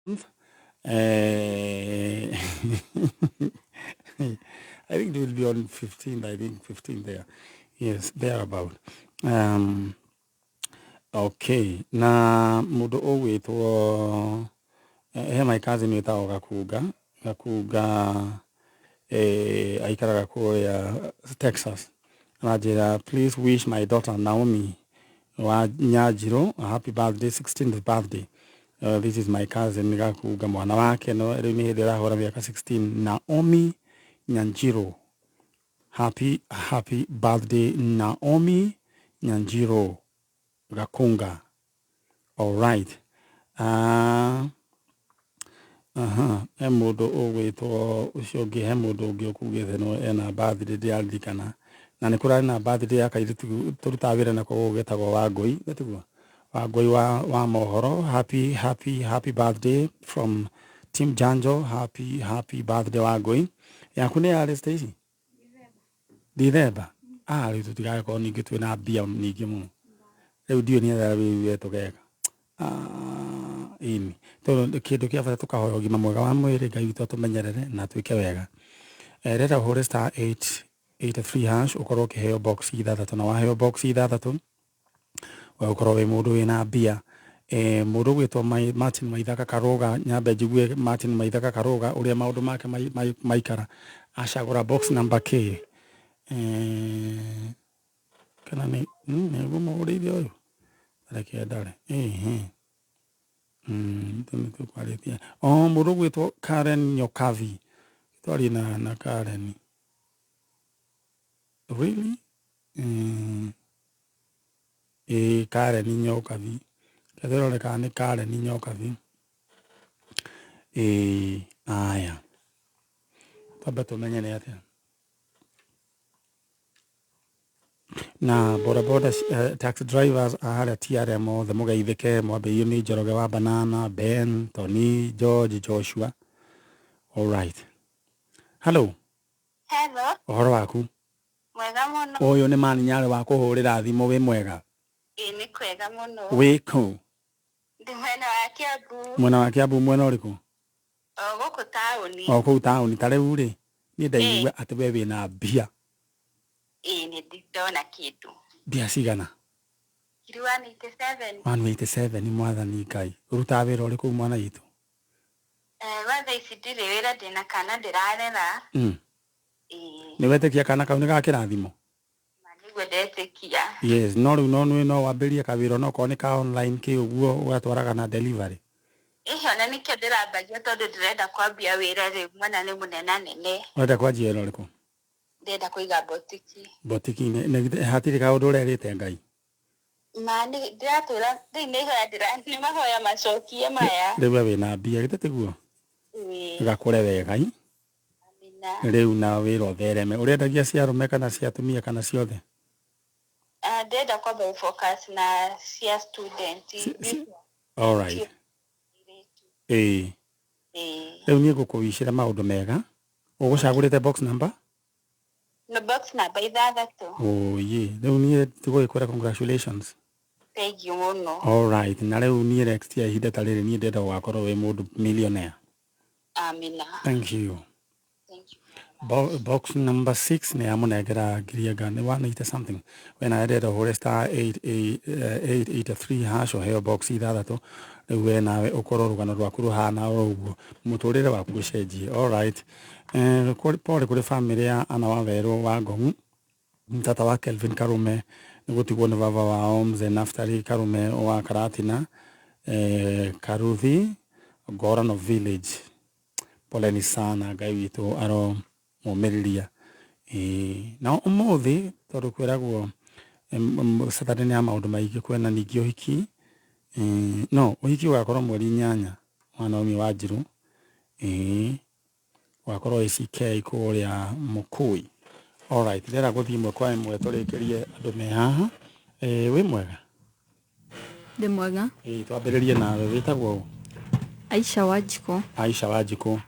I think it will be on 15th. I think 15th there. Yes, thereabout. Okay. Na mundu ugwitwo he my cousin witagwo Gakuga aikaraga kuria Texas. Anajira, please wish my daughter Naomi wa Nyajiro a happy birthday, 16th birthday. This is my cousin Gakuga mwana wake no riu ni hindi arahura miaka 16. Naomi Nyanjiro, happy birthday Naomi Nyanjiro Gakunga. All right. He mundu ugwitwo ucio ungi, he mundu ungi ukugite no ena birthday ndiarikana na ni kurari na birthday ya kairitu turuta wira nako gugitagwo Wangui, gatiguo Wangui wa mohoro. Happy birthday from Team Janjo. Happy birthday Wangui. Yaku ni yari Stacy? Dithemba. Riu tutigakorwo ningi twina mbia nyingi muno. Riu ndio ni we tugeka. Ini tondu kindu kia bata tukahoya ugima mwega wa mwiri, Ngai witu atumenyerere na twike wega. Reta uhure star 883 hash ukorwo ukiheo box ithathatu, na waheo box ithathatu we ukorwo wi mundu wina mbia. Mundu gwitwo Martin Maithaka Karuga, nyambe njigue Martin Maithaka Karuga uria maundu make maikara, acagura box number K. Kana ni gumurithia uyu areke ndare tukwaritia mundu gwitwo Karen Nyokavi, twari na Karen really Karen Nyokavi, kathiroreka ni Karen Nyokavi. Aya twambe tumenye ni atia na bodaboda taxi drivers are TRM othe mugeithike, mwambĩrĩrio ni Njoroge wa Banana, Ben, Tony, George, Joshua. All right. Hello. Uhoro waku? Mwega muno. Uyu ni mani nyare wa kuhurira thimu, wi mwega? Ni kwega muno. Wiku? Ndi mwena wa Kiambu. Mwena wa Kiambu mwena uriku? Guku tauni. Kuu tauni. Ta riu ri ni ndaigua ati we wina mbia. Ni ndona kindu. Mbia cigana? 187. 187 ni mwathani Ngai. Uruta wira uriku mwana yitu? Watha ici ndiri wira ndina kana ndirarera. Ni wetikia kana kau ni ga kirathimo? Niguo ndetikia. Yes, no riu no wambirie kawira no ko ni ka online ki uguo ugatwaraga na delivery. Na nikio ndirambagia tondu ndirenda kwambia wira riu mwana ni munena nene. Urenda kwanjia wira uriku? Ndenda kuiga botiki. Botiki ne hatiri ka undu urerite Ngai? Mani ndiratwira thini hoya ni mahoya macokie maya. Riu we na mbia gitiguo? Gakure wega i. Riu na wira uthereme. Urendagia cia arume kana cia atumia kana ciothe? Ndenda kwamba focus na cia student. All right. Riu ni ngukuvicira maundu mega. Ugucagurite box number? No box number ithathatu. Riu ni tugwikwira congratulations. Thank you muno. All right. Na riu ni next year ihinda ta riri ni ndenda gugakorwo wi mundu millionaire. Amina. Thank you. Box number 6 ni amunegera ngiriaga ni 180 something. When I did a whole star 883 hash heo box ithathatu. Riu we nawe ukorwo rugano rwaku ruhana uguo, muturire waku gucenjie. All right. Pole kuri family ya Ana Waweru wa Ngomu, mtata wa Kelvin Karume, nigutigwo ni baba wao mzee Naftali Karume wa Karatina, Karuthi, Gorano Village. Poleni sana, Ngai witu aro mumiriria. Na umuthi tondu kwiragwo Saturday ni maundu maingi, kwena ningi uhiki. No, uhiki ugakorwo mweri 8 mwana umi wa Njiru. Wakorwo ciake kuria Mukui. All right, ndera guthii imwe kwa imwe turikirie andu me haha. Wi mwega? Ndi mwega. Twambiririe nawe, witagwo Aisha Wajiko. Aisha Wajiko.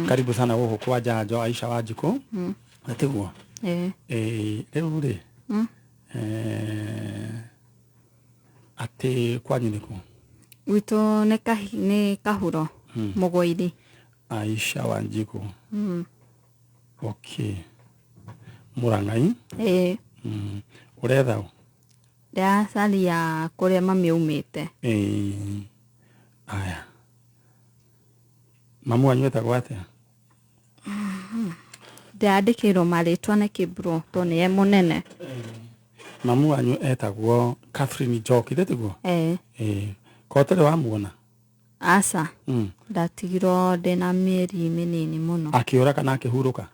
Karibu sana guku kwa Janjo, Aisha Wajiko. Atiguo? Riu ri ati kwanyu niku? Wito ni Kahuro. Mugoiri. Aisha Wanjiku. Okay. Murangai? Uretha u? Ndea caria kuria mami umite. Aya. Mamu wanyu etagwo atia? Ndandikirwo maritwa na Kibro to ni munene. Mamu wanyu etagwo Catherine Njoki ndetiguo? Kotere wa muona? Asa. Ndatigirwo ndina mieri minini muno. Akiura kana akihuruka?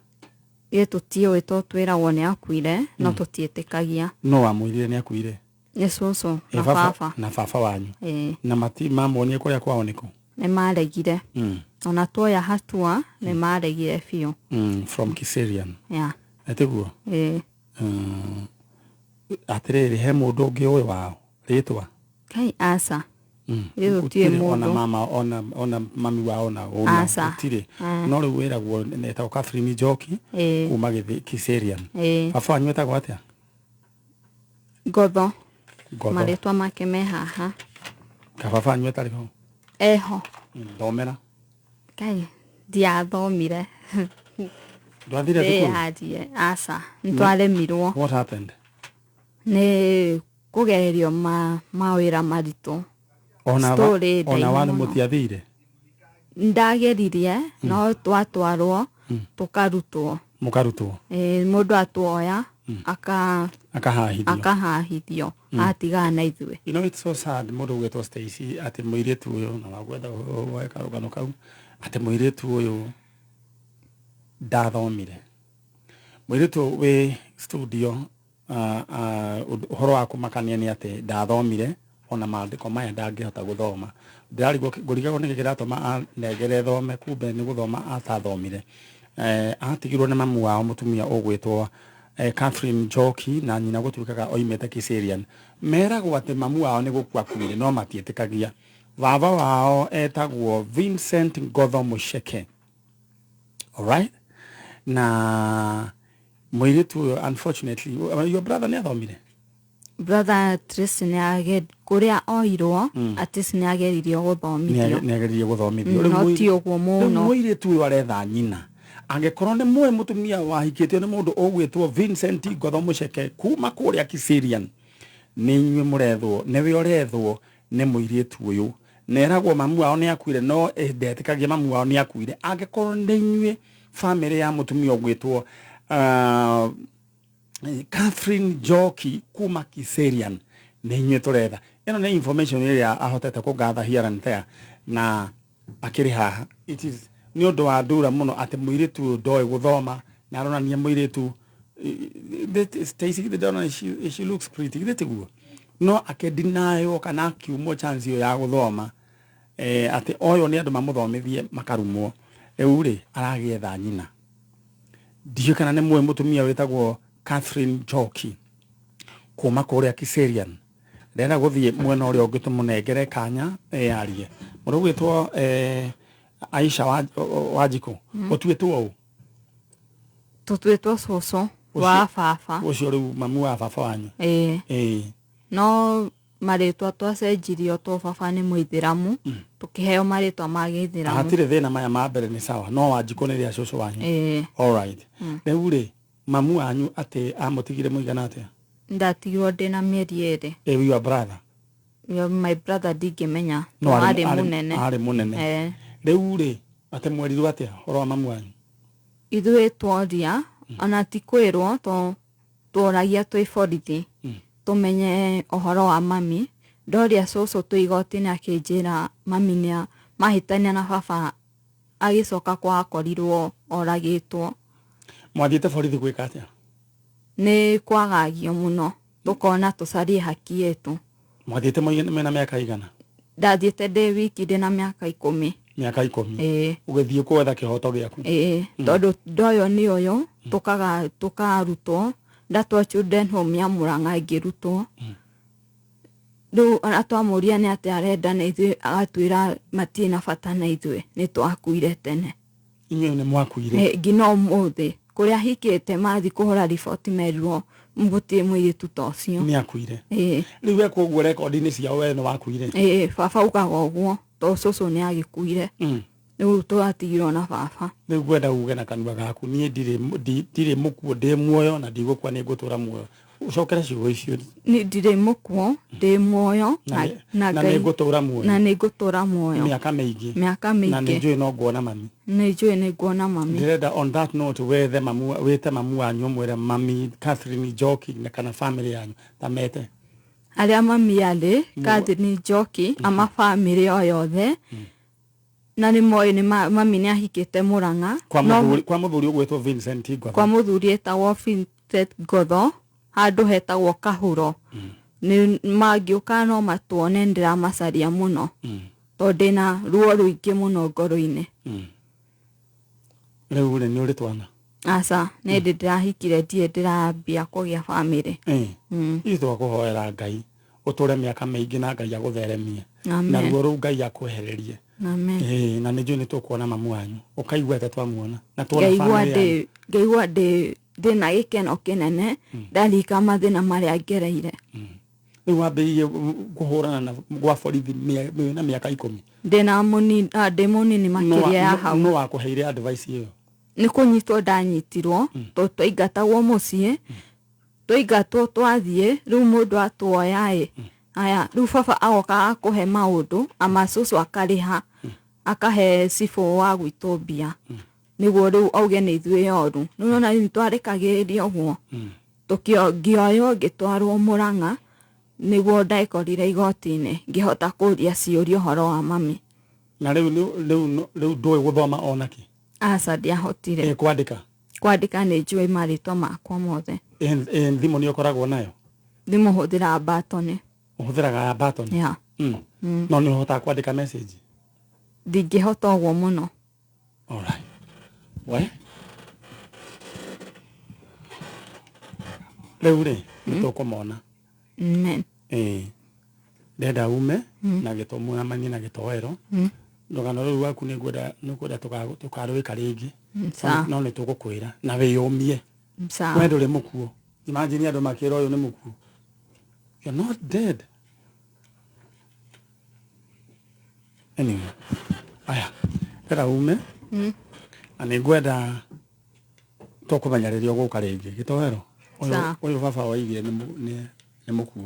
Tutiũĩ to twĩragwo nĩ akuire no tũtiĩtĩkagia. No wamwĩrire nĩ akuire? Nĩ cũcũ na baba. Na baba wanyu? Na mamuonie kũrĩa kwao nĩkũ? Nĩ maregire. Ona tuoya hatua nĩ maregire biũ. From Kiserian? Yeah. Etiguo? Atĩrĩrĩ, he mũndũ ũngĩ ũĩ wao rĩtwa? Kai aca. Gũtirĩ mũndũ. Ona mama ona mami wao na gũtirĩ. No rĩu wĩragwo etagwo Catherine Njoki kuma Kiserian. Baba wanyu etagwo atĩa? Ngotho. Marĩtwa make me haha. Ka baba wanyu etarĩ ho? Eho. Thomera? Kai ndiathomire. Ndwathire thukuru? Ndĩyathire aca. Nĩtwaremirwo. What happened? Nĩ kũgererio mawĩra maritũ. Ona wanu mũtiathire? Ndageririe no twatwarwo tukarutwo. Mũkarutwo? Mũndũ atuoya akahahithio atigana na ithuĩ. You know, it's so sad. Mũndũ ũgwĩtwo Stacy atĩ mũirĩtu ũyũ na wagwetha karũgano kau atĩ mũirĩtu ũyũ ndathomire. Mũirĩtu wĩ studio ũhoro wa kũmakania nĩ atĩ ndathomire ona maandĩko maya ndangĩhota gũthoma. Ngũrigagwo nĩ kĩratũma anengere thome kumbe nĩ gũthoma atathomire. Atigirwo nĩ mamu wao mũtumia ũgwĩtwo Catherine Njoki na nyina gũtuĩkaga oimĩte Kiserian. Meragwo atĩ mamu wao nĩ gũkua kuire no matiĩtĩkagia. Baba wao etagwo Vincent Ngotho Musheke. Alright? Na mũirĩtu ũyũ unfortunately your brother nĩ athomire? Brother Tristan kuria oirwo ati nĩageririo gũthomithio. Nĩageririo gũthomithio. No ti ũguo mũno. Mũirĩtu ũyũ aretha nyina. Angĩkorwo nĩ mũĩ mũtumia wahikĩtio nĩ mũndũ ũgwĩtwo Vincent Ngotho Musheke kuma kũrĩa Kiserian, nĩ inyuĩ mũrethwo, nĩwe ũrethwo nĩ mũirĩtu ũyũ. Neragwo mamu wao nĩ akuire no ndetĩkagia mamu wao nĩ akuire. Angĩkorwo nĩ inyuĩ family ya mũtumia ũgwĩtwo Catherine Njoki kuma Kiserian, nĩ inyuĩ tũretha. Ĩno nĩ information ĩrĩa ahotete kũgatha here and there na akĩrĩ haha. It is nĩ ũndũ wa ndura mũno atĩ mũirĩtu ndoĩ gũthoma na aronania mũirĩtu Stacy ndona she looks pretty ndetiguo no akedinayo kana akiumo chance yo ya gũthoma atĩ oyo nĩ andũ mamũthomithie makarumwo. Rĩu rĩ aragĩetha nyina. Ndiyo kana nĩ mũĩ mũtumia wĩtagwo Catherine Njoki kuma kũrĩa Kiserian. Ndĩrenda gũthiĩ mwena ũrĩa ũngĩ tũmũnengere kanya yarie. Mũndũ wĩtwo Aisha Wanjiku. Ũtuĩtwo ũũ? Tũtuĩtwo cũcũ wa baba. Ũcio rĩu mamu wa baba wanyu? No marĩtwa twacenjirio to baba nĩ Mũithĩramu tũkĩheo marĩtwa ma Gĩithĩramu. Hatirĩ thĩna maya ma mbere nĩ sawa no Wanjiku nĩ rĩa cũcũ wanyu? All right. Rĩu rĩ mamu wanyu atĩ amũtigire mũigana atĩa? Ndatigirwo ndĩna mĩeri 2. Your brother? My brother ndingĩmenya no arĩ mũnene. Arĩ mũnene. Rĩu rĩ atĩ mwerirwo atĩa ũhoro wa mamu wanyu? Ithuĩ tworia ona ti kwĩrwo to tworagia twĩ borithi tũmenye ũhoro wa mami. Ndoria cũcũ twĩ igoti-inĩ akĩnjĩra mami nĩ mahĩtania na baba agĩcoka kwa akorirwo oragĩtwo. Mwathiĩte borithi gwĩka atĩa? Nĩ kwagagio mũno tũkona tũcarie haki yetu. Mwathiĩte mena mĩaka igana? Ndathiĩte ndĩ wiki ndĩna mĩaka 10. Mĩaka 10? Ũgĩthiĩ kwetha kĩhoto gĩaku? Tondũ ndoyo nĩ ũyũ tũkarutwo ndatwa children home ya Mũrang'a ngĩrutwo. Rĩu atwamũria nĩ atĩ arenda na ithuĩ agatwĩra matirĩ na bata na ithuĩ nĩ twakuire tene. Inyuĩ nĩ mwakuire? Nginya ũmũthĩ kũrĩa hikĩte mathi kũhũra riboti merirwo gũtirĩ mũirĩtu ta ũcio. Nĩ akuire? Rĩu wekwo ũguo rekondi-inĩ ciao we nĩ wakuire? Baba ugaga ũguo. to cucu nĩ agĩkuire rĩu twatigirwo na baba rĩu ngwenda uge na kanua gaku niĩ ndirĩ mũkuo ndĩ muoyo na ndigũkua nĩ ngũtũra muoyo ucokere ciugo icio ndirĩ mũkuo ndĩ muoyo na nĩ ngũtũra muoyo na nĩ ngũtũra muoyo mĩaka mĩingĩ na nĩ njũĩ no nguona mami nĩ nguona mami ndĩrenda on that note wĩte mamu wanyu mwĩre mami Catherine Njoki na kana family yanyu tamete arĩa mami arĩ Catherine Njoki ama family o yothe na nĩ moĩ nĩ mami nĩ ahikĩte Mũrang'a kwa mũthuri ũgwĩtwo Vincent Ngotho kwa mũthuri etagwo Vincent Ngotho handũ hetagwo Kahuro nĩ mangĩũka no matuone ndĩramacaria mũno tondũ ndĩna ruo rũingĩ mũno ngoro-inĩ rĩu nĩ ũrĩ twana aca nĩ ndĩrahikire ndirĩ ndĩrambia kũgĩa family ithuĩ twakũhoera Ngai ũtũre mĩaka mĩingĩ na Ngai agũtheremie na ruo rũu Ngai akwehererie amen na nĩ njũĩ nĩ tũkuona mamu wanyu ũkaigua ta twamuona na tuona family ngaigua ndĩna gĩkeno kĩnene ndarika mathĩna marĩa ngereire rĩu wambĩrĩirie kũhũrana na gwa borithi na mĩaka 10 ndĩ mũnini makĩria ya hau no wakũheire advice ĩyo nĩ kũnyitwo ndanyitirwo tondũ twaingatagwo mũciĩ twaingatwo twathiĩ rĩu mũndũ atuoya aya rĩu baba agoka akũhe maũndũ amacũcũ akarĩha akahe cibũ wa gwitũ mbia nĩguo rĩu auge nĩ ithuĩ oru nĩwona nĩ twarekagĩrĩria ũguo ngĩoywo ngĩtwarwo Mũrang'a nĩguo ndaĩkorire igoti-inĩ ngĩhota kũũria ciũria ũhoro wa mami na rĩu ndũĩ gũthoma onaki aca ndiahotire kwandĩka nĩ njũĩ marĩtwa makwa mothe thimũ nĩ ũkoragwo nayo thimũ hũthĩraga batoni ũhũthĩraga batoni no nĩ ũhotaga kwandĩka message ndingĩhota ũguo mũno alright we rĩu rĩ nĩ tũkũmona amen ndenda ume na gĩtũmũramani na gĩtoero rũgano rũu waku nĩ ngwenda tũkarũĩka rĩngĩ no nĩ tũgũkwĩra na wĩyũmie we ndũrĩ mũkuo imagine andũ makĩra ũyũ nĩ mũkuo you're not dead anyway aya ndenda ume na nĩ ngwenda tũkũmenya rĩrĩa ũgũka rĩngĩ gĩtoero ũyũ baba waigire nĩ mũkuo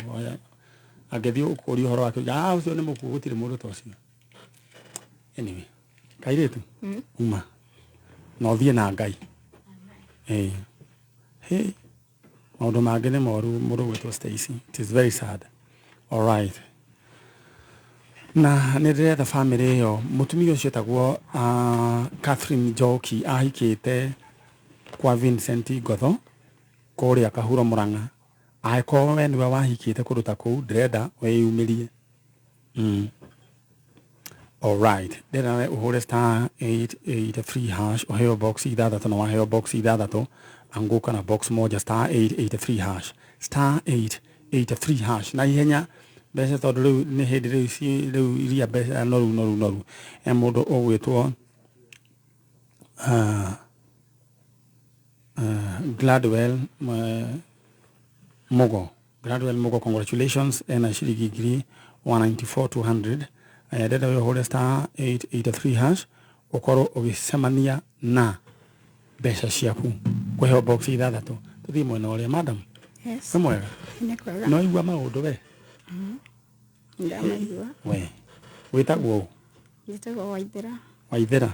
angĩthiĩ ũkũria ũhoro wake ũcio nĩ mũkuo gũtirĩ mũndũ ta ũcio anyway kairĩtu uma na ũthiĩ na Ngai maũndũ mangĩ nĩ moru mũndũ gwĩtwo Stacy it is very sad alright na nĩ ndĩretha family ĩyo mũtumia ũcio etagwo Catherine Njoki ahikĩte kwa Vincent Ngotho kũrĩa Kahuro Mũrang'a angĩkorwo we nĩwe wahikĩte kũndũ ta kũu ndĩrenda wĩyumĩrie alright ndĩrenda ũhũre star 883 ũheo box ithathatũ na waheo box ithathatũ angũka na box moja star 883 star 883 na ihenya mbeca tondũ rĩu nĩ hĩndĩ rĩu iria mbeca noru mũndũ ũgwĩtwo Gladwell Mogo congratulations ena shilingi ngiri 194,200 ndenda ũhũre star 883 ũkorwo ũgĩcemania na mbeca ciaku kũheo box ithathatũ tũthiĩ mwena ũrĩa madam nĩ mwega no igua maũndũ we ndamaigua we wĩtagwo Waithĩra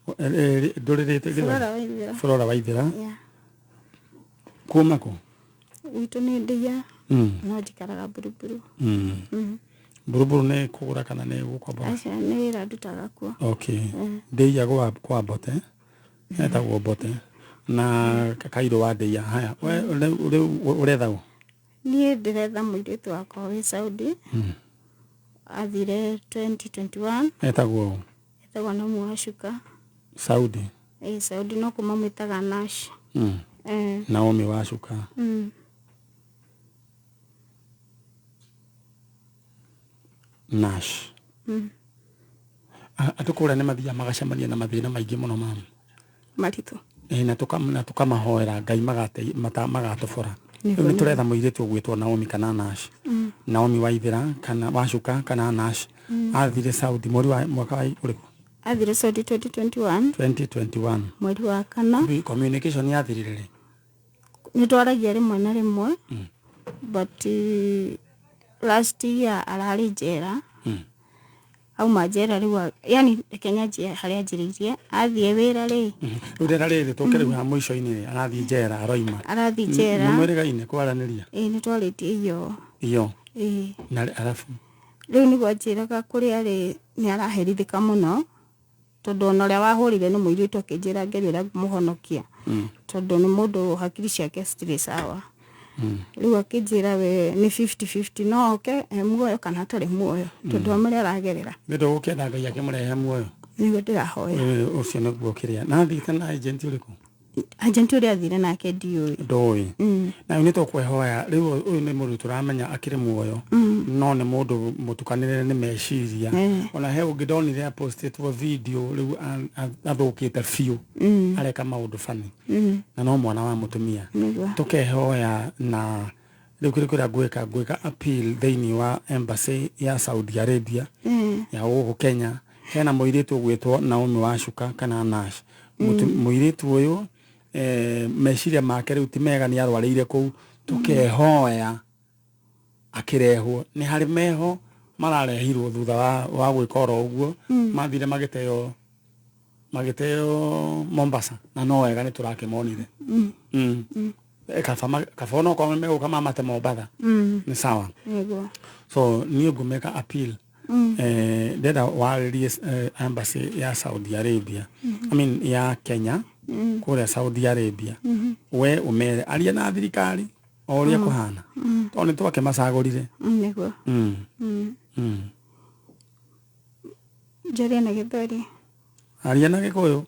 ndũrĩrĩte Flora Waithĩra kuma kũ witũ nĩ ndĩia no njikaraga Buruburu Buruburu nĩ kũgũra kana nĩ gũkomba aca nĩ wĩra ndutaga kuo okay ndĩia kwa Bote etagwo Bote na Kairo wa ndĩia haya we ũretha ũ niĩ ndĩretha mũirĩtu wakwa wĩ Saudi athire 2021 etagwo na Mwashuka Saudi Saudi no kuma mwĩtaga Nash Naomi Washuka Nash atukũra nĩ mathiaga magacemania na mathĩna maingĩ mũno mamu maritũ na tukamahoera Ngai magatũbora Ni turetha muiritu gwitwo Naomi kana Nash. Naomi Waithira kana Wacuka kana Nash. Athire Saudi mwaka wa uriku. Athire Saudi 2021. Mweri wa kana. Communication yathirire ri. Ni twaragia rimwe na rimwe. But last year arari jera. Au majera riwa yani Kenya je haria njiririe athie wira ri. Urera ri tukere ha muico ini arathie jera aroima. Arathie jera. Ni mwirigaine kwaraniria. Ni twaritie iyo. Na alafu riu ni gwajiraga kuri ari ni araherithika muno tondu ona ria wahurire ni muiritu akinjira ngerira muhonokia tondu ni mundu hakiri ciake citirĩ sawa riu akinjira we ni 50-50 no oke muoyo kana atari muoyo tondu amari aragerera ni ndugukenda Ngai akimurehe muoyo nigo ndirahoya ucio ni guokiria na thite na agent uriku agent uria athire nake ndoi na ni tukwehoya riu uyu ni mundu turamenya akiri muoyo no ni mundu mutukanire ni meciria ona he ungidonire a postitwo video riu athukite fiu areka maundu fani na no mwana wa mutumia tukehoya na riu kuri gwika appeal theini wa embassy ya Saudi Arabia ya huko Kenya hena muiritu gwitwo Naomi Wacuka kana Nash muiritu uyu meciria make riu ti mega ni arwarire ku tukehoya akirehwo ni hari meho mararehirwo thutha wa gwikora uguo mathire magiteo Mombasa na no wega ni turakimonire kafono kwa meme kama mate Mombasa ni sawa so ni ngumeka appeal deda wali embassy ya Saudi Arabia I mean ya Kenya kule Saudi Arabia we umere aria na thirikari oria kuhana toni twake macagurire niguo Jaria na githori aria na gikuyu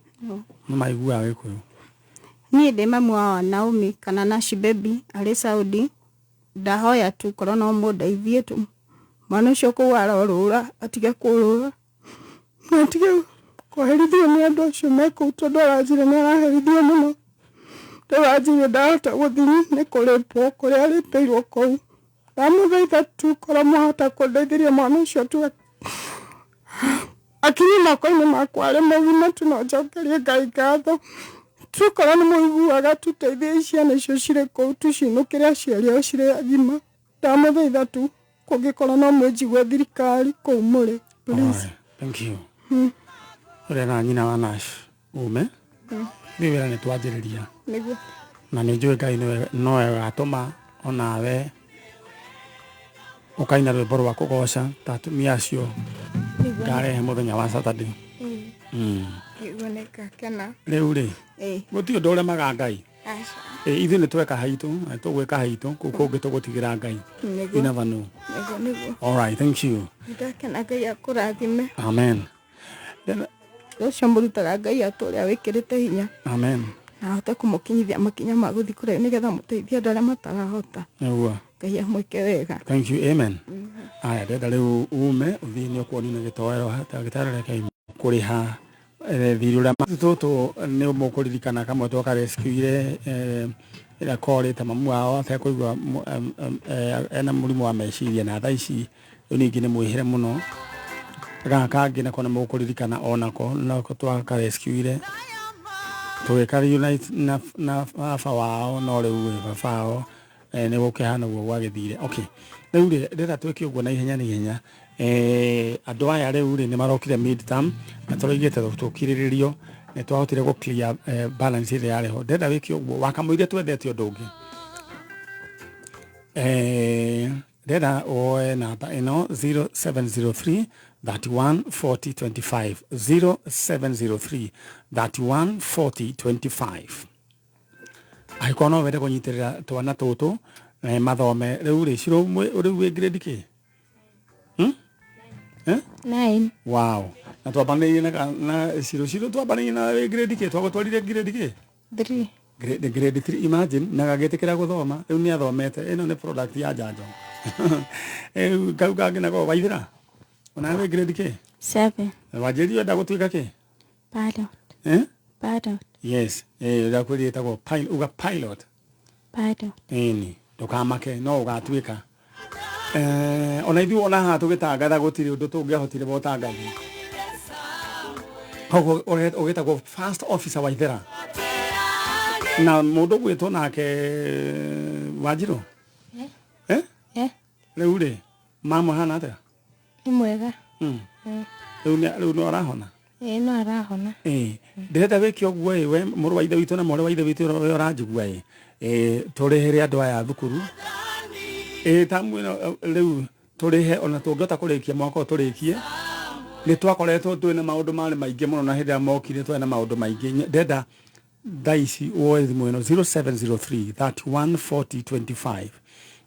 no maigua gikuyu ni de mamu wa Naomi kana Nash baby ari Saudi ndahoya tu korona mundu ithie tu mwana cio kuwara orura atige kurura atige kuherithio ni andu acio meku tondu aranjire ni araherithio muno ndaranjire ndahota guthini ni kuripwo kuria aripeirwo kou ndamuthaitha tu korwo mwahota kundeithiria mwana ucio tu akiri mako-ini makwa ari mugima tu no njokerie Ngai ngatho tu korwo ni muiguaga tuteithie ciana icio cirĩ kou tucinũkĩre aciari ao cirĩ agima ndamuthaitha tu kungikorwo no mwenjigwe thirikari kou muri please. Thank you. Ore na nyina wa Nash ume ni wera ni twanjiriria niguo na ni njui Ngai no agatuma onawe ukaina rwimbo rwa kugoca tatumia acio ngarehe muthenya wa Saturday igoneka kana riu ri guti undu ure maga Ngai ithu ni tweka haitu tugwika haitu kukungi tugutigira Ngai you never know niguo all right thank you ndakena Ngai akurathime amen then ucio murutaga Ngai aturia wikirite hinya amen na hote kumukinyithia makinya ma guthi kure nigetha muteithia andu aria matarahota niguo Ngai amwike wega thank you amen aya ndenda riu ume uthini ukwoni na gitoero hata gitarere kai kuriha thirura matutu ni mukuririkana kamwe twoka rescue ira kore ta mamu wao atakuigwa ena murimu wa meciria na thaici ningi ni mwihere muno kangi na kona mukuririkana onako na twoka rescue tugeka unite na baba wao no riu baba wao ni gukihana guo gwagithire okay riu ndira tweke uguo na ihenya andu aya riu ni marokire midterm na turaigite tukiriririo ni twahotire go clear balance ile yareho ndenda wiki uguo wakamuire twendete undu ungi ndenda oe namba ino 0703 314025 0703 314025 aikono wede kunyitirira twana tutu mathome riu ri ciro riu wi grade ki 9 wow na twabanirie na ciro twabanirie na grade ki twagotwarire grade ki 3 grade 3 imagine na gagetekera guthoma riu ni athomete ino ni product ya janjo kauga ngina go waithira ona we grade ki 7 wajirio nda gutwika ki pilot pilot yes ndakwirita go pilot uga pilot pilot ni ndukamake no ugatuika ona ithu ona ha tugitangatha gutiri undu tungihotire botangathi koguo ugitagwo first officer wa ithera na mundu gwitwo nake Wanjiru riu ri mama hana atia ni mwega riu no arahona no arahona ndirenda wiki oguo we muru wa ithe witu na muru wa ithe witu we uranjigua turihere andu aya thukuru tamu riu turihe ona tungihota kurikia mwaka turikie ni twakoretwo twina maundu mari maingi muno na hindi mokire twina maundu maingi ndenda daisi woe thimu ino 0703 31 40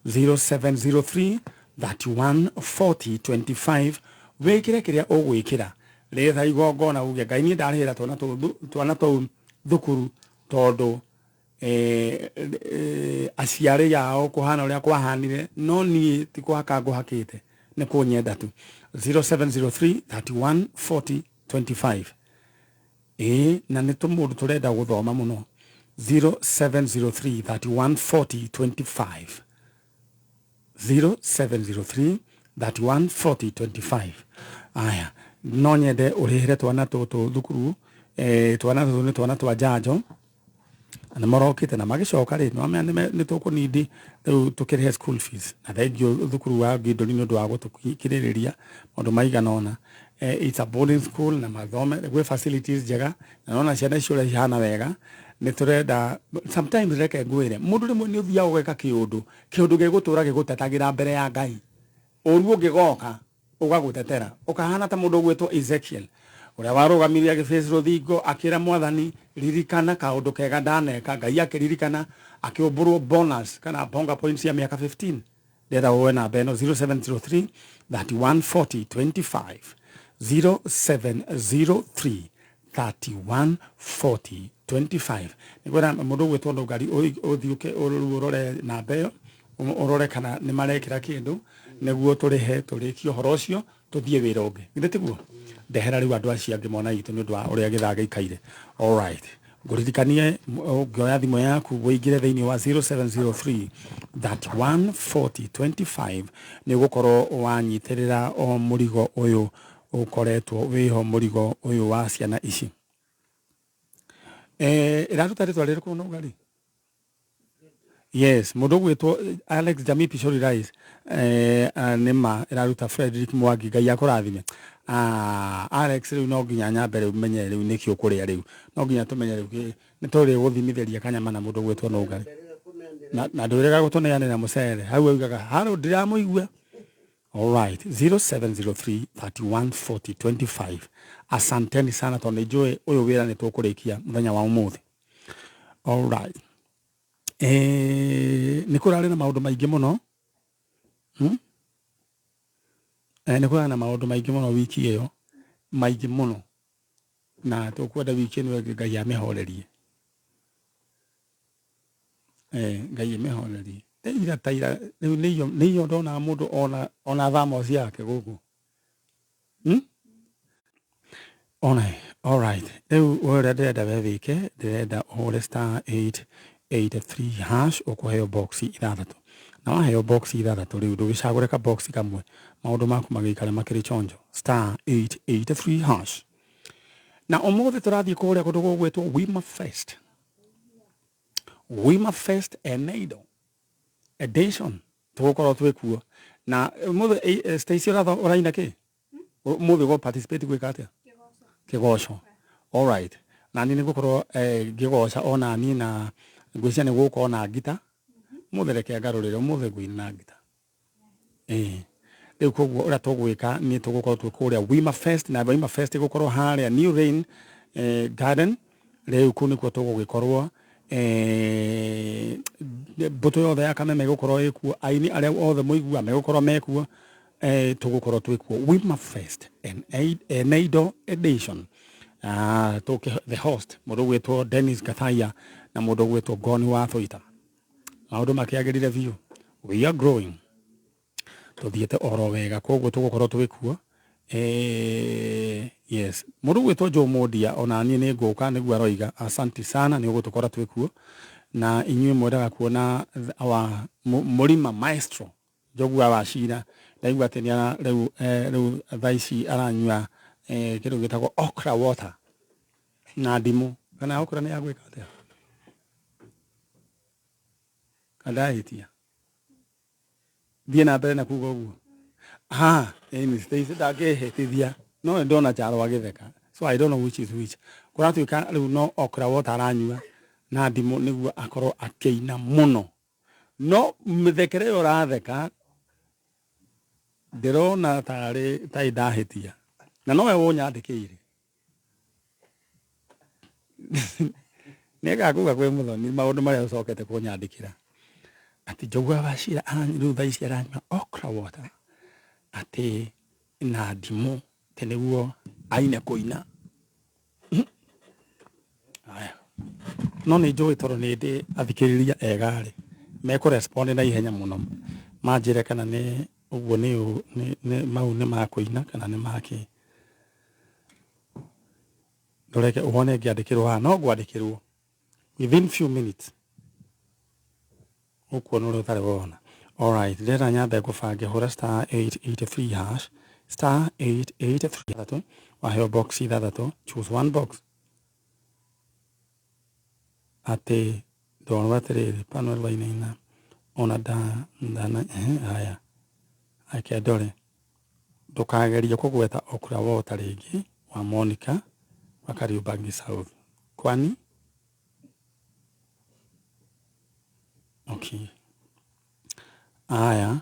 25 0703 31 40 25 wikire kiria ugwikira retha igongona uge ngai ni ndarihira twana tu thukuru tondu aciari yao kuhana uria kwahanire no ni ti kuhaka nguhakite ni kunyenda tu 0703 31 40 25 na ni tumundu turenda guthoma muno 0703 31 40 25 0703 31 40 25 aya no nyende urihire twana tutu thukuru twana tutu ni twana twa njanjo na marokite na magicoka ri no ni tukunindi riu tukirihe school fees na thengio thukuru wa Gindori ni ndu wa gutukiririria maundu maiganona it's a boarding school na mathome gwe facilities njega na nona ciana icio ihana wega ni turenda sometimes reke ngwire mundu rimwe ni uthia ugeka kiundu gigutura gigutetagira mbere ya Ngai oru ungigoka ugagutetera ukahana ta mundu gwetwo Ezekiel uria warugamiria giface ruthingo akira mwathani ririkana kaundu kega ndaneka Ngai akiririkana akiumburwo bonus kana bonga points ya miaka 15 ndenda uwe na beno 0703 31 40 25 0703 31 40 25 nigwera mundu gwetwo ndugari uthiuke urore na beyo urore kana ni marekira kindu niguo turihe turikio horo ucio tuthie wira ungi ngitiguo ndehera riu andu acio angi mona itu ni ndu wa uria githaga ikaire all right nguririkanie ngioya thimu yaku wingire thiini wa 0703 31 40 25 ni gukorwo wanyitirira o murigo uyu ukoretwo wiho murigo uyu wa ciana ici iraruta ritwa ririku no gari yes mundu gwitwo Alex Jamie Pishori Rise nima iraruta Frederick Mwangi Ngai akurathime Alex riu no nginya nyambere umenye riu niki ukuria riu no nginya tumenye riu ni turi guthimithiria kanyama na mundu gwitwo no gari na ndurega gutuneanira mucere hau augaga haro ndiramuigua all right 0703 31 40 25 asanteni sana tondu njui uyu wira ni tukurikia muthenya wa umuthi all right ni kurari na maundu maingi muno ni kurari na maundu maingi muno wiki iyo maingi muno na tukwenda wiki ino Ngai amehorerie Ngai amehorerie ira taira niyo ndona mundu ona thamo ciake guku all right riu ore ndenda wewike ndenda ore star 883 hash ukuheo box ithathatu na waheo box ithathatu riu ndugicagureka box kamwe maundu maku magikare makiri chonjo star 883 hash na umuthi turathie kuria kundu gugwitwo Wima Fest Eneido edition tugukorwo twikuo na umuthi Stacy uraina ki umuthi go participate gwika atia kigoco all right na ni gukorwo gigoca ona ni na ngwiciria ni guko na ngita muthereke ngarurire umuthi gwina ngita riu koguo uria tugwika ni tugukorwo twikuria Wima Fest na Wima Fest gukorwo haria New Rain Garden riu ku nikuo tugugikorwo mbuto yothe ya Kameme gukorwo ikuo aini aria othe muigua megukorwo mekuo tugukorwo twikuo Wima Fest Eneido edition the host mundu gwitwo Dennis Gathaya na mundu gwitwo Goni wa Thoita maundu makiagirire biu we are growing tuthiete oro wega koguo tugukorwo twikuo yes mundu gwitwo Joe Modia ona ni nguka niguo aroiga asante sana ni ugutukora twikuo na inyuĩ mwendaga kuona mũrima maestro Njogua wa Cira ndaigua atĩ rĩu thaa ici aranyua kĩndũ gĩtagwo okra water na ndimũ kana okra nĩ yagwĩka atĩa kandahitia thiĩ na mbere na kuga ũguo ndangĩhĩtithia no ndona Njaro agĩtheka so I don't know which is which kũratuĩka rĩu no okra water aranyua na ndimũ nĩguo akorwo akĩina mũno no mĩthekere ĩyo ũratheka ndĩrona tarĩ ndahĩtia na nowe ũnyandĩkĩire nĩagakuga kwĩ mũthoni maũndũ marĩa ũcokete kũnyandĩkĩra atĩ Njogua wa Cira rĩu thaa ici aranyua okra water atĩ na ndimũ atĩ nĩguo aine kũina no nĩ njũĩ tondũ nĩ ndĩ athikĩrĩria egarĩ mekũrespond na ihenya mũno manjĩre kana nĩ ũguo nĩ mau nĩ makũina kana nĩ makĩ ndoreke ũhone ngĩandĩkĩrwo haha no ngwandĩkĩrwo within few minutes ũkuona ũrĩa ũtarĩ wona alright ndĩrenda nyambe ngũbange hũra *883# *883 waheo box ithathatũ choose one box atĩ ndonwa atĩrĩrĩ Panuel Wainaina ona ndana haya ake ndore ndũkageria kũgweta okra water rĩngĩ wa Monica wa Kariubangi South kwani okay aya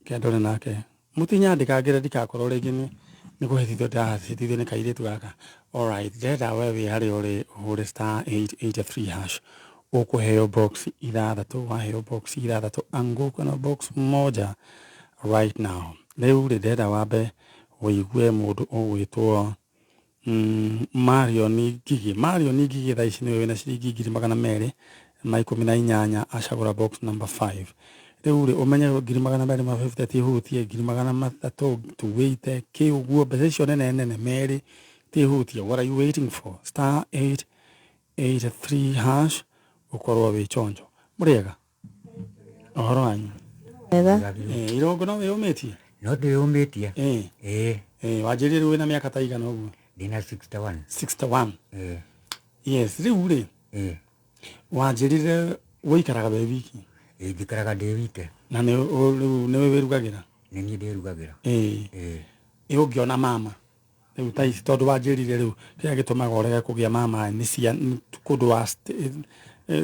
kendore nake mutinyandĩkangĩre ndikakorwo rĩngĩ nĩ kũhĩtithio ndahĩtithio nĩ kairĩtu gaka alright ndĩrenda we wĩ harĩa ũrĩ ũhũre *883# ũkũheo box ithathatũ waheo box ithathatũ angũka na box moja right now rĩu ndĩrenda wambe wĩigue mũndũ ũgwĩtwo Marion Ngigi thaa ici nĩwe wĩna ciringi 2,218 acagũra box number 5 rĩu rĩ ũmenye 2,250 tihutie 300 tuwĩite kĩ ũguo mbeca icio nene merĩ tihutie what are you waiting for *883# ukorwo wĩ chonjo mũrĩega ũhoro wanyu irongo no wĩyũmĩtie no ndĩyũmĩtie wanjĩrĩrie wĩna mĩaka ta igana ũguo ndĩna 61 yes rĩu rĩ wanjĩrire wĩikaraga wĩ wiki njikaraga ndĩ wike na nĩwe wĩrugagĩra nĩ niĩ ndĩrugagĩra ũngĩona mama rĩu ta ici tondũ wanjĩrire rĩu kĩrĩa gĩtũmaga ũrege kũgĩa mama nĩ kũndũ wa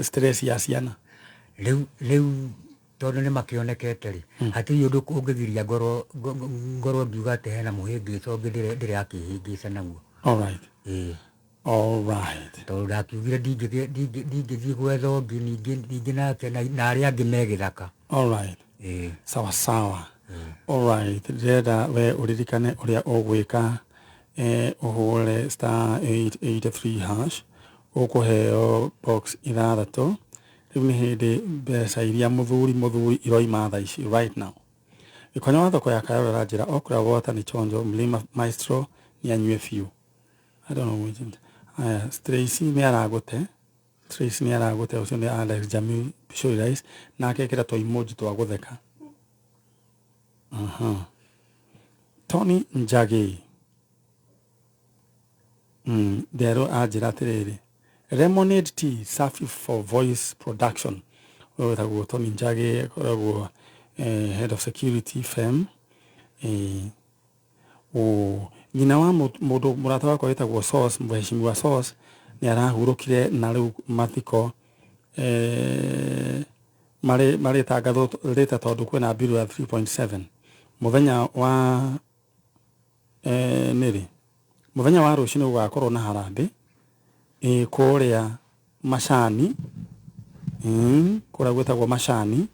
stress ya ciana rĩu tondũ nĩ makĩonekete rĩ hatirĩ ũndũ ũngĩgiria ngorwo ngiuga atĩ hena mũhĩngĩco ũngĩ ndĩrĩ akĩhĩngĩca naguo tondũ ndakiugire ndingĩthiĩ gwetha ũngĩ ningĩ nake na arĩa angĩ me gĩthaka sawa alright ndĩrenda we ũririkane ũrĩa ũgwĩka ũhũre *883# ũkũheo box ithathatũ rĩu nĩ hĩndĩ mbeca iria mũthuri iroima thaa ici right now gĩkonya wa thoko ya Kayole njĩra okra water nĩ chonjo Mlima Maestro nĩ anyue biũ I don't know which Tracy nĩ aragũte ũcio nĩ Alex Jamil Bishori Rice na akekĩra twa emoji twa gũtheka Tony Njagi Ndero anjĩra atĩrĩrĩ Lemonade tea safi for voice production wĩtagwo Tony Njagi akoragwo head of security firm nyina wa mũndũ mũrata wakwa wĩtagwo Source mheshimiwa Source nĩ arahurũkire na rĩu mathiko marĩ tangatho rĩta tondũ kwĩna mbirũ ya 3.7 mũthenya wa rũciinĩ gũgakorwo na harambĩ kũrĩa Macani kũrĩa gwĩtagwo Macani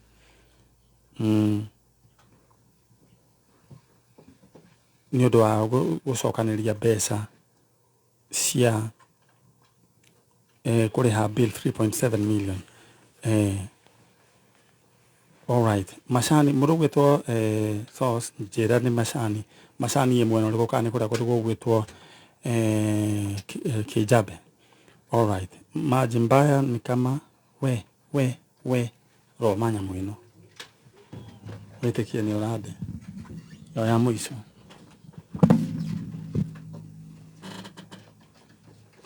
nĩ ũndũ wa gũcokanĩria mbeca cia kũrĩha bill 3.7 million alright Macani mũndũ gwĩtwo Source njĩra nĩ Macani ĩmwe na ũrĩkũ kana nĩ kũrĩa gwĩtwo Kijabe alright maji mbaya ni kama we romanya mwino witikie ni urade yo ya mwisho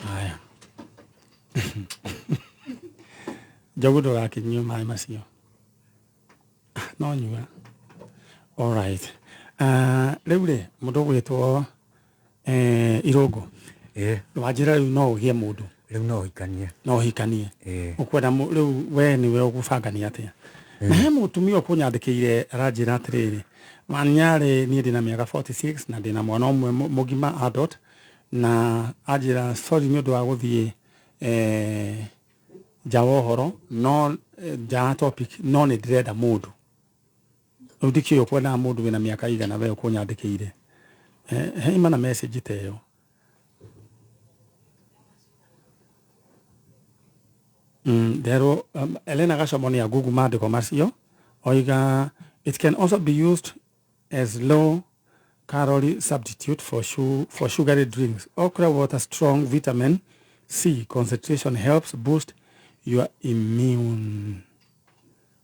haya jogudo gakinywa mai macio no nyua all right riu mundu gwitwo Irungu wajira riu no ugie mundu riu no hikanie ukwenda riu we ni we ugubangania atia na he mutumia kunyandikiire aranjira atiriri maninyari ni ndina miaka 46 na ndina mwana umwe mugima adult na ajira sorry ni undu wa guthie jawo horo no ja topic no ni ndirenda mundu udikio kwenda mundu wina miaka igana we kunyandikiire he imana message teyo Dero Elena Gashamoni ya Google Maandiko macio oiga it can also be used as low calorie substitute for sugary drinks. Okra water strong vitamin C concentration helps boost your immune.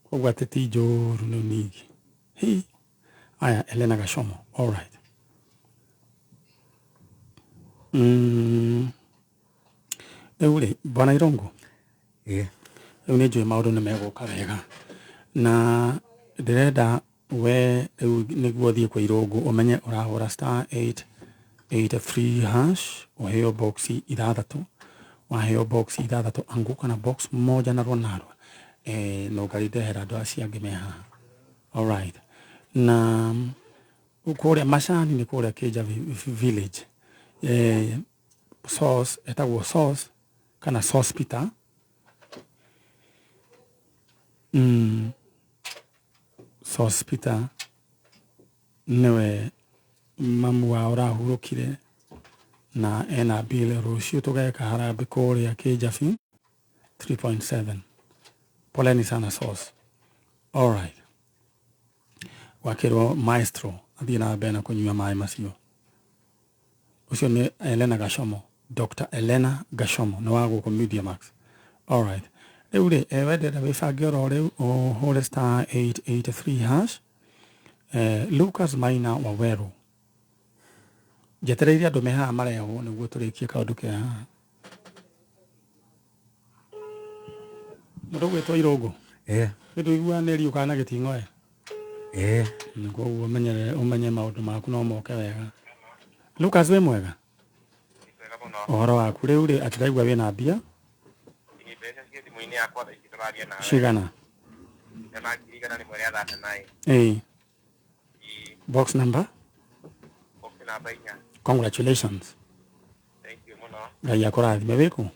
Kwa tetijo rununigi. He aya Elena Gashomo. All right. Eure Bwana Irungu. Ni njui maundu ni meguka wega na ndirenda we niguo thie kwa Irungu umenye urahura star 883 hash uheo box ithathatu waheo box ithathatu anguka na box moja na ronarwa no garidehera ndo aciange meha. All right na ukuria mashani ni kuria Keja village sauce etagwo sauce kana sauce pita Sospita newe mamu wa urahurukire na ena bill rucio tugeka harambe kuria Keja 3.7 poleni sana sauce. All right wakiro maestro athina bena kunywa mai macio ucio ni Elena Gashomo Dr. Elena Gashomo no wago ko Media Max. All right Eure wedera wifagio reu o hore star 883 hash Lucas Maina Waweru jetereiria andu meha mareho niguo turikie kaundu kia mundu gwitwo Irungu ndu igua ni riuka na gitingo niguo umenye maundu maku no moke wega. Lucas we mwega ohoro waku riu atiraigua wina mbia Shigana. Box number? Congratulations. Thank you, Mono. Gaya korathi meweku.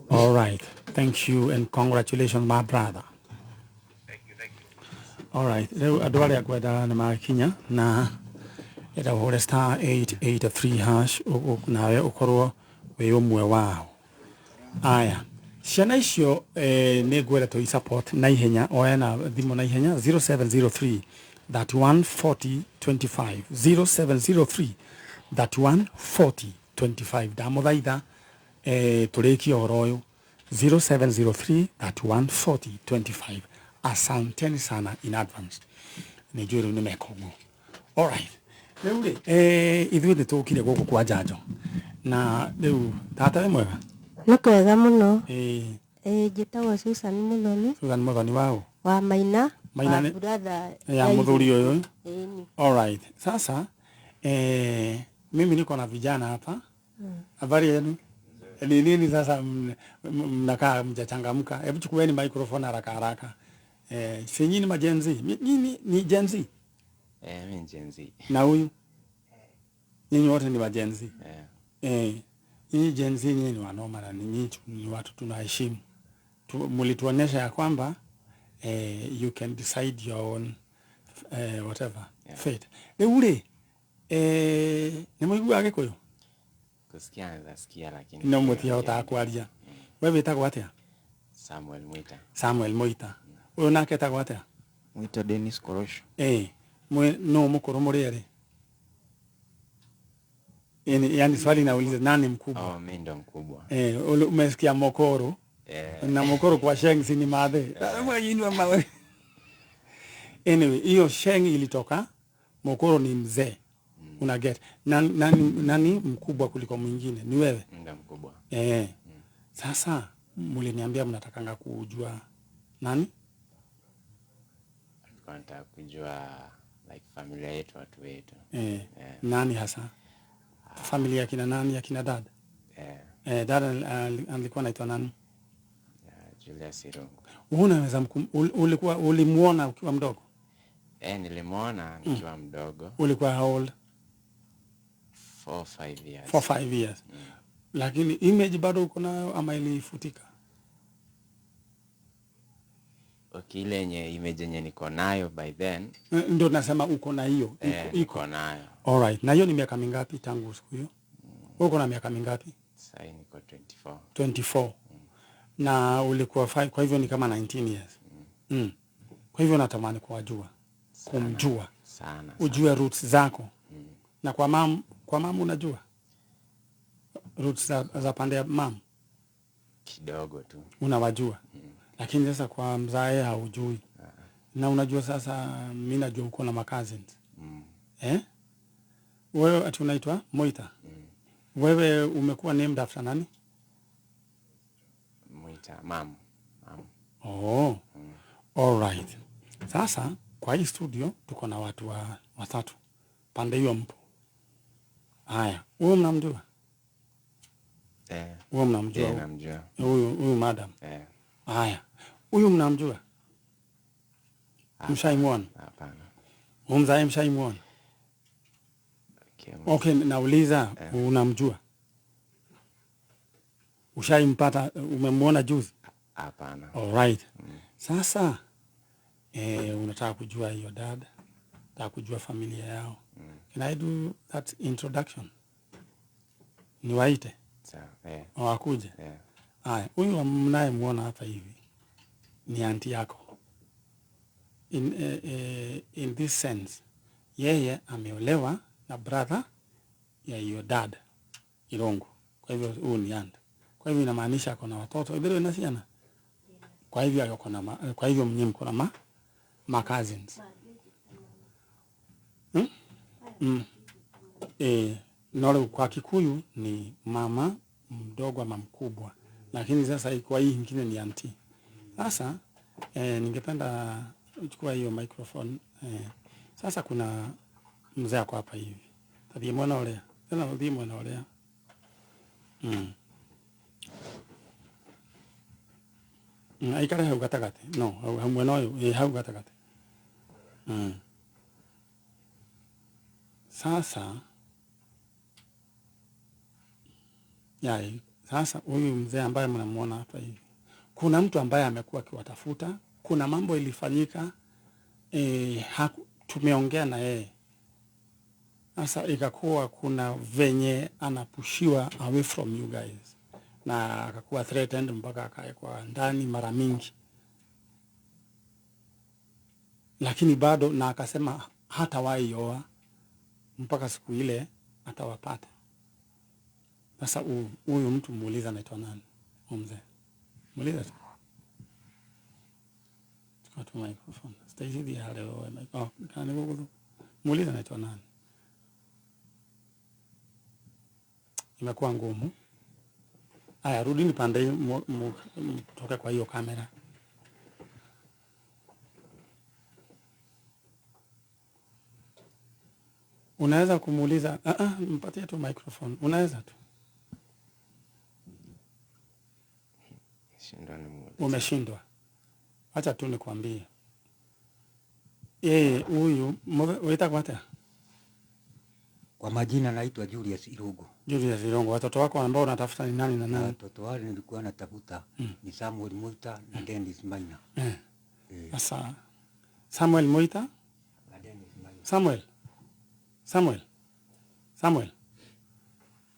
All right. Thank you and congratulations, my brother. Thank you. All right. Leo adwale akwenda na makinya na era hore star 883 hash nawe ukorwo we umwe wao. Aya ciana icio ni ngwera to support na ihenya oena thimo na ihenya 0703 3140 25 0703 3140 25 damuthaitha turiki oroyo 0703 3140 25 asanteni sana in advance ni juru ni mekogo. All right leo ithuĩ nĩ tũkire gũkũ kwa njanjo na rĩu tata we mwega Nĩ kwega mũno. Njĩtagwo Susan Muthoni. Susan Muthoni wao Wa Maina. Maina ni brother ya muthuri huyo. All right. Sasa mimi niko na vijana hapa. Habari yenu? Ni nini sasa mnakaa mjachangamka? Hebu chukueni microphone haraka haraka. Si nyinyi majenzi? Nyinyi ni jenzi? Mimi jenzi. Na huyu? Nyinyi wote ni majenzi? Nyinyi jenzi nyinyi ni wanoma na nyinyi ni watu tunaheshimu. Mlituonyesha ya kwamba you can decide your own whatever fate. Ule ni mwigu Gikuyu? Kusikia nasikia lakini no mutia utakwaria. Wewe witagwo atia? Samuel Moita. Samuel Moita. Uyu nake etagwo atia? Moita Dennis Korosho. No mukuru muri yani swali nauliza nani mkubwa? Mimi ndo mkubwa. Umesikia mokoro Na mukuru kwa sheng sini madhe. Mwajinwa mawe. Anyway, hiyo sheng ilitoka mukuru ni mzee. Una get. Nani mkubwa kuliko mwingine? Ni wewe? Ndio mkubwa. Sasa mliniambia mnatakanga kujua nani? Nataka kujua like familia yetu, watu wetu. Nani hasa? Familia kina nani, akina dada? Dada alikuwa anaitwa nani? Julius Irungu. Unaweza ulimuona ukiwa mdogo? Nilimuona nikiwa mdogo. Ulikuwa how old? 4-5 years. 4-5 years. Lakini image bado uko nayo ama ilifutika? Okay, ile image yenye niko nayo by then. Ndio nasema uko na hiyo. Iko nayo. All right. Na hiyo ni miaka mingapi tangu siku hiyo? Uko na miaka mingapi? Sasa niko 24. 24. Na ulikuwa 5, kwa hivyo ni kama 19 years. Kwa hivyo natamani kuwajua. Kumjua. Sana. Ujue roots zako. Na kwa mam unajua? Roots za pande ya mam? Kidogo tu. Unawajua. Lakini sasa kwa mzae haujui. Na unajua sasa mimi najua uko na cousins. Wewe ati unaitwa Moita? Wewe umekuwa named after nani? Moita, mam. Oh. All right. Sasa kwa hii studio tuko na watu watatu. Pande hiyo mpo. Haya, wewe mnamjua? Wewe mnamjua? Namjua. Huyu madam. Haya. Huyu mnamjua? Mshaimuona? Hapana. Mzae mshaimuona? Okay, nauliza unamjua? Ushaimpata, umemwona juzi? Hapana. All right. Sasa unataka kujua hiyo dada, unataka kujua familia yao. Can I do that introduction? Niwaite? Sawa. Wakuje? Haya, huyu mnayemuona hapa hivi ni aunti yako. In this sense, yeye ameolewa na brother ya hiyo dad Irungu. Kwa hivyo huyu ni aunt. Kwa hivyo inamaanisha ako na watoto. Ibero na ciana. Kwa hivyo ako na kwa hivyo mnyinyi mko na cousins. Nole kwa Kikuyu ni mama mdogo ama mkubwa. Lakini sasa kwa hii nyingine ni auntie. Sasa ningependa uchukua hiyo microphone. Sasa kuna mzee ako hapa hivi. Tadie mwana olea. Tena tadie mwana olea. Aikare hau gatagati. No, hau mwana oyo hau gatagati. Sasa sasa huyu mzee ambaye mnamuona hapa hivi. Kuna mtu ambaye amekuwa akiwatafuta, kuna mambo ilifanyika, tumeongea na yeye. Sasa ikakuwa kuna venye anapushiwa away from you guys. Na akakuwa threatened mpaka akaekwa ndani mara mingi. Lakini bado na akasema hatawahi oa mpaka siku ile atawapata. Sasa huyu mtu muuliza anaitwa nani? Mzee. Muuliza tu. Chukua tu microphone. Stage hii hale wewe. Kana ngugu. Muuliza anaitwa nani? Imekuwa ngumu. Aya, rudini pande toka kwa hiyo kamera. Unaweza kumuuliza, mpatie tu microphone. Unaweza tu. Umeshindwa. Acha tu nikwambie. Huyu waita kwa hata? Kwa majina naitwa Julius Irungu. Julius Irungu. Watoto wako ambao unatafuta ni nani na nani? Watoto wale nilikuwa natafuta ni Samuel Moita na Dennis Maina. Sasa Samuel Moita na Dennis Samuel. Maina.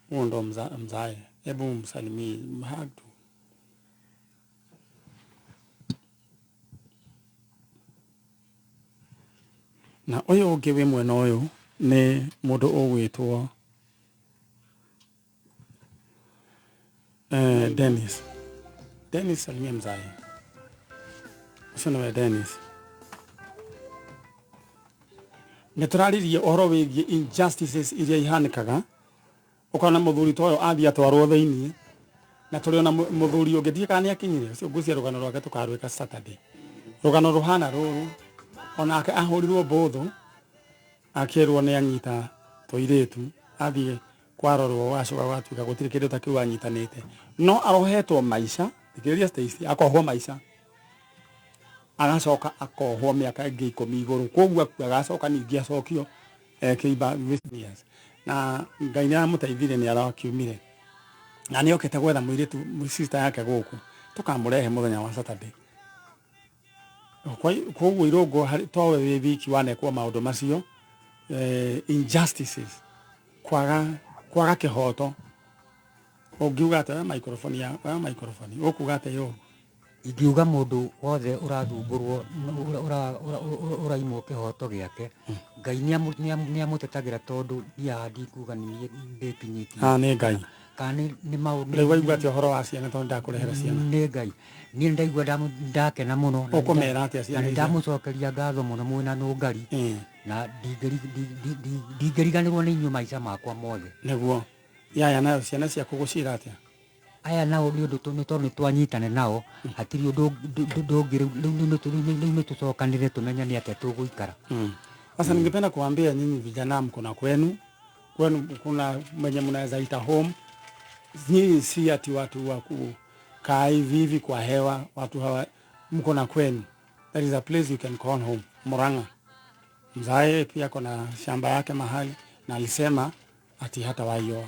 Huyo ndo mzae. Hebu msalimie mhag tu. Na oyo ungiwe mwena oyo ni mundu ugwitwo Dennis. Dennis salimia mzai. Ucio nĩwe Dennis. Nĩtũrarĩrie ũhoro wĩgiĩ injustices iria ihanĩkaga. Ũkona mũthuri ta ũyũ athiĩ atwarwo thĩinĩ na tũrĩ ona mũthuri ũngĩthiĩ kana nĩakinyire ũcio ngwĩciria rũgano rwake tũkarwĩka Saturday. Rũgano ruhana rũrũ onake ahũrirwo mbũthũ akĩrwo nĩ anyita tũirĩtu athiĩ kwarorwo wacoka gwatuĩka gũtirĩ kĩndũ ta kĩu anyitanĩte no arohetwo maica thikĩrĩria Stacy akohwo maica agacoka akohwo mĩaka ĩngĩ 10 igũrũ koguo agacoka ningĩ acokio kĩimba years na Ngai nĩamũteithirie nĩ arakiumire na nĩokĩte gwetha mũirĩtu sister yake gũkũ tũkamũrehe mũthenya wa Saturday. Koguo Irungu towe wĩ wiki wanekwo maũndũ macio injustices kwaga kĩhoto ũngiuga atĩ microphone ũkuga atĩ yo ingiuga mũndũ wothe ũrathumbũrwo ũraimwo kĩhoto gĩake Ngai nĩamũtetagĩra tondũ ndiahandi kuga nĩ ndĩkinyĩtie nĩ Ngai kana nĩ maũndũ rĩu waigua atĩ ũhoro wa ciana tondũ ndakũrehera ciana nĩ Ngai niĩ ndaigua ndakena mũno ũkũmera atĩa ciana ndamũcokeria ngatho mũno mwĩna nũngari na ndingĩriganĩrwo nĩ inyuĩ maica makwa mothe nĩguo yaya nayo ciana ciaku gũcira atĩa aya nao nĩ ũndũ tondũ nĩtwanyitane nao hatirĩ ũndũ rĩu nĩtũcokanĩre tũmenye nĩ atĩa tũgũikara. Sasa ningependa kuambia nyinyi vijana mko kwenu kuna mwenye mnaweza ita home. Nyinyi si ati watu wa kukaa hivi kwa hewa, watu hawa mko na kwenu. There is a place you can call home. Murang'a. Mzae pia kuna shamba yake mahali na alisema ati hata waioa.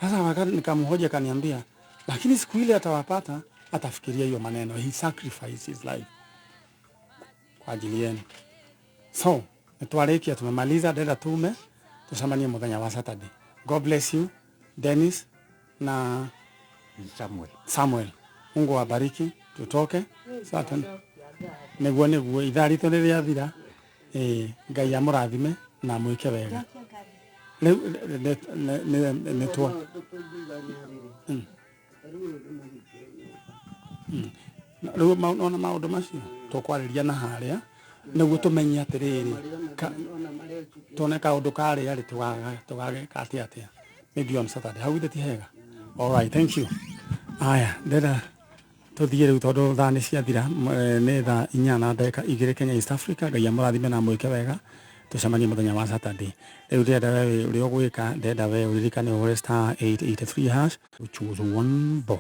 Sasa wakati nikamhoja kaniambia lakini siku ile atawapata atafikiria hiyo maneno. He sacrificed his life kwa ajili yenu. So, nitwarĩkia tumemaliza dada tume tusamanie muthenya wa Saturday. God bless you Dennis na Samuel. Mungu awabariki tutoke Saturday. Nĩguo ithaa ritũ rĩrĩathira Ngai amũrathime na mwĩke wega. Rĩu nĩtwa rĩu maũndũ macio tũkwarĩria na harĩa nĩguo tũmenye atĩrĩrĩ tuone kaũndũ karĩa rĩ tũgageka atĩa maybe on Saturday. How ti hega? All right, thank you. Aya ndĩra tũthiĩ rĩu tondũ thaa nĩ ciathira nĩ thaa 4:02 Kenya East Africa. Ngai amũrathime na mwĩke wega tucemanie mũthenya wa Saturday. Rĩu ndĩrenda we ũrĩa ũgwĩka ndĩrenda we ũririkane ũhũre *883# choose one box.